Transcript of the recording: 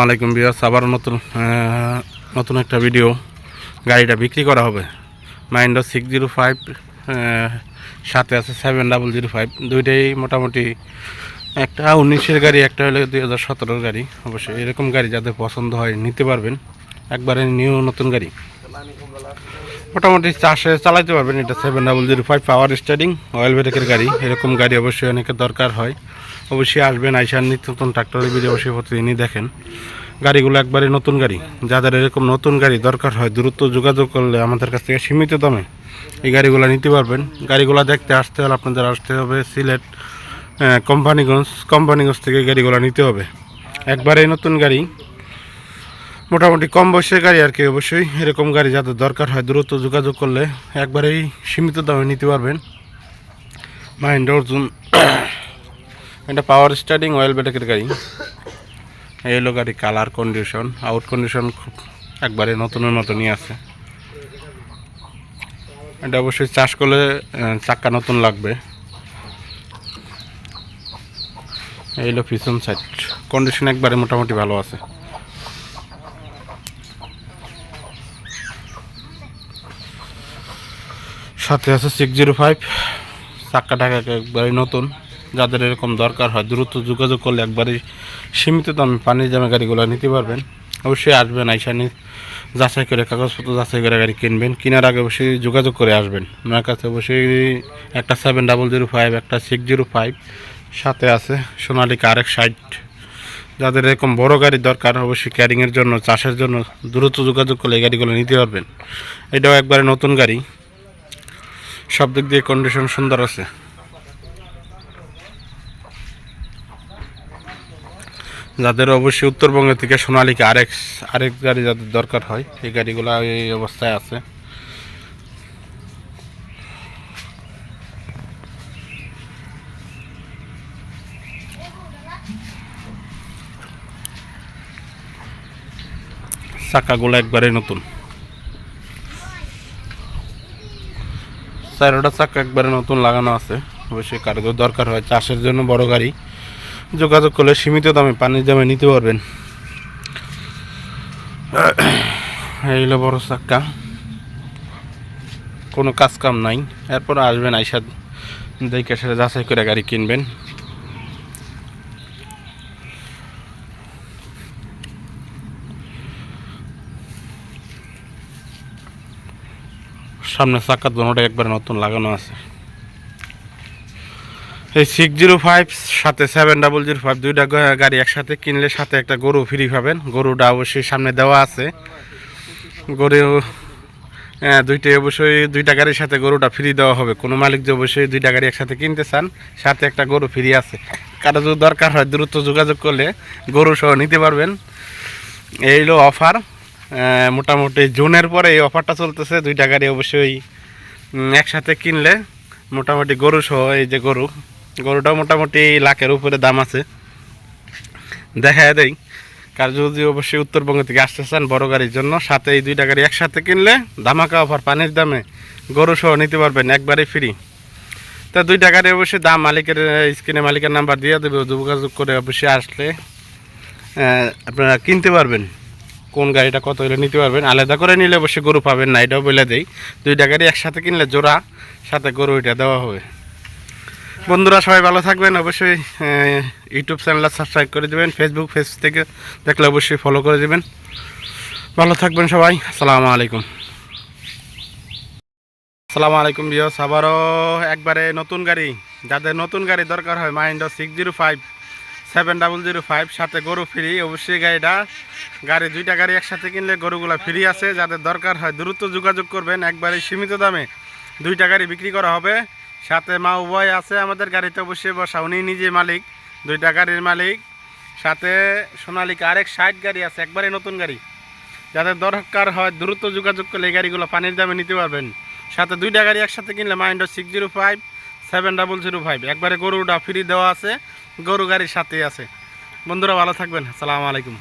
আলাইকুম ভিউয়ার্স, আবার নতুন একটা ভিডিও। গাড়িটা বিক্রি করা হবে। মাইন্ডো 605, সাথে আছে 7005। দুইটাই মোটামুটি, একটা 19-এর গাড়ি, একটা হলো 2017-র গাড়ি। অবশ্যই এরকম গাড়ি যাদের পছন্দ হয় নিতে পারবেন। একবারে নিউ নতুন গাড়ি, মোটামুটি চাষে চালাইতে পারবেন। এটা 7005 পাওয়ার স্টার্টিং অয়েল ব্রেকের গাড়ি। এরকম গাড়ি অবশ্যই অনেকের দরকার হয়। অবশ্যই আসবেন, আইসার নিত্য নতুন ট্রাক্টরের ভিডিও অবশ্যই প্রতিদিনই দেখেন। গাড়িগুলো একবারে নতুন গাড়ি। যাদের এরকম নতুন গাড়ি দরকার হয় দ্রুত যোগাযোগ করলে আমাদের কাছ থেকে সীমিত দামে এই গাড়িগুলো নিতে পারবেন। গাড়িগুলো দেখতে আসতে হলে আপনাদের আসতে হবে সিলেট, কোম্পানিগঞ্জ থেকে গাড়িগুলো নিতে হবে। একবারে নতুন গাড়ি, মোটামুটি কম বয়সের গাড়ি আর কি। অবশ্যই এরকম গাড়ি যাদের দরকার হয় দ্রুত যোগাযোগ করলে একবারেই সীমিত দামে নিতে পারবেন। মাহিন্দ্রা অর্জুন, এটা পাওয়ার স্টার্টিং অয়েল ব্রেকের গাড়ি। এই হলো গাড়ি কালার কন্ডিশন, আউট কন্ডিশন খুব একবারে নতুনের মতো নিয়ে আছে। এটা অবশ্যই চাষ করলে চাক্কা নতুন লাগবে। এই হলো পিছন সাইড, কন্ডিশন একবারে মোটামুটি ভালো আছে। সাথে আছে 605, চাক্কা টাকা একবারে নতুন। যাদের এরকম দরকার হয় দ্রুত যোগাযোগ করলে একবারে সীমিত দামে পানির দামে গাড়িগুলো নিতে পারবেন। অবশ্যই আসবেন, আইসানি যাচাই করে কাগজপত্র যাচাই করে গাড়ি কিনবেন। কেনার আগে অবশ্যই যোগাযোগ করে আসবেন। আমার কাছে অবশ্যই একটা 7005, একটা 605, সাথে আছে সোনালিকা RX-60। যাদের এরকম বড় গাড়ি দরকার অবশ্যই ক্যারিংয়ের জন্য, চাষের জন্য দ্রুত যোগাযোগ করলে এই গাড়িগুলো নিতে পারবেন। এটাও একবারে নতুন গাড়ি, সব দিক দিয়ে কন্ডিশন সুন্দর আছে। যাদের অবশ্যই উত্তরবঙ্গ থেকে সোনালিকা RX গাড়ি যাদের দরকার হয় এই গাড়িগুলো এই অবস্থায় আছে। চাকাগুলো একবারে নতুন, চারোটা চাকা একবারে নতুন লাগানো আছে। অবশ্যই কারো দরকার হয় চাষের জন্য বড় গাড়ি যোগাযোগ করলে সীমিত দামে পানির দামে নিতে পারবেন। এই হলো বড় চাক্কা, কোনো কাজ কাম নাই। এরপর আসবেন, আইসা দেখে সেটা যাচাই করে গাড়ি কিনবেন। সামনে চাকা দোনোটা একবারে নতুন লাগানো আছে। এই 605 সাথে 7005 দুইটা গাড়ি একসাথে কিনলে সাথে একটা গরু ফ্রি পাবেন। গরুটা অবশ্যই সামনে দেওয়া আছে। গরু দুইটাই অবশ্যই, দুইটা গাড়ির সাথে গরুটা ফ্রি দেওয়া হবে। কোনো মালিক যে অবশ্যই দুইটা গাড়ি একসাথে কিনতে চান সাথে একটা গরু ফ্রি আছে। কারো যদি দরকার হয় দ্রুত যোগাযোগ করলে গরু সহ নিতে পারবেন। এই হলো অফার, মোটামুটি জুনের পরে এই অফারটা চলতেছে। দুইটা গাড়ি অবশ্যই একসাথে কিনলে মোটামুটি গরু সহ, এই যে গরুটাও মোটামুটি লাখের উপরে দাম আছে। দেখা দেই কার যদি অবশ্যই উত্তরবঙ্গ থেকে আসতে চান বড় গাড়ির জন্য, সাথে এই দুইটা গাড়ি একসাথে কিনলে ধামাকা অফার, পানির দামে গরু সহ নিতে পারবেন একবারে ফ্রি। তা দুইটা গাড়ি অবশ্যই দাম মালিকের স্ক্রিনে মালিকের নাম্বার দিয়ে দেবে, যোগাযোগ করে অবশ্যই আসলে আপনারা কিনতে পারবেন। কোন গাড়িটা কত হলে নিতে পারবেন। আলাদা করে নিলে অবশ্যই গরু পাবেন না, এটাও বলে দেই। দুইটা গাড়ি একসাথে কিনলে জোড়া সাথে গরু এটা দেওয়া হবে। বন্ধুরা সবাই ভালো থাকবেন। অবশ্যই ইউটিউব চ্যানেলটা সাবস্ক্রাইব করে দেবেন। ফেসবুক পেজ থেকে দেখলে অবশ্যই ফলো করে দেবেন। ভালো থাকবেন সবাই। আসসালামু আলাইকুম। আসসালামু আলাইকুম ভিউয়ার্স, আবারও একবারে নতুন গাড়ি। যাদের নতুন গাড়ি দরকার হয় মাহিন্দ্রা 605 7005 সাথে গরু ফ্রি। অবশ্যই গাড়ি দুইটা গাড়ি একসাথে কিনলে গরুগুলা ফ্রি আছে। যাদের দরকার হয় দ্রুত যোগাযোগ করবেন। একবারে সীমিত দামে দুইটা গাড়ি বিক্রি করা হবে। সাথে মা উভয় আছে আমাদের গাড়িতে অবশ্যই বসা, উনি নিজে মালিক, দুইটা গাড়ির মালিক। সাথে সোনালিকা RX-60 গাড়ি আছে, একবারে নতুন গাড়ি। যাদের দরকার হয় দ্রুত যোগাযোগ করলে এই গাড়িগুলো পানির দামে নিতে পারবেন। সাথে দুইটা গাড়ি একসাথে কিনলে মাহিন্দ্রা 605 7005 একবারে গরুটা ফ্রি দেওয়া আছে, গরু গাড়ির সাথে আছে। বন্ধুরা ভালো থাকবেন। আসসালামু আলাইকুম।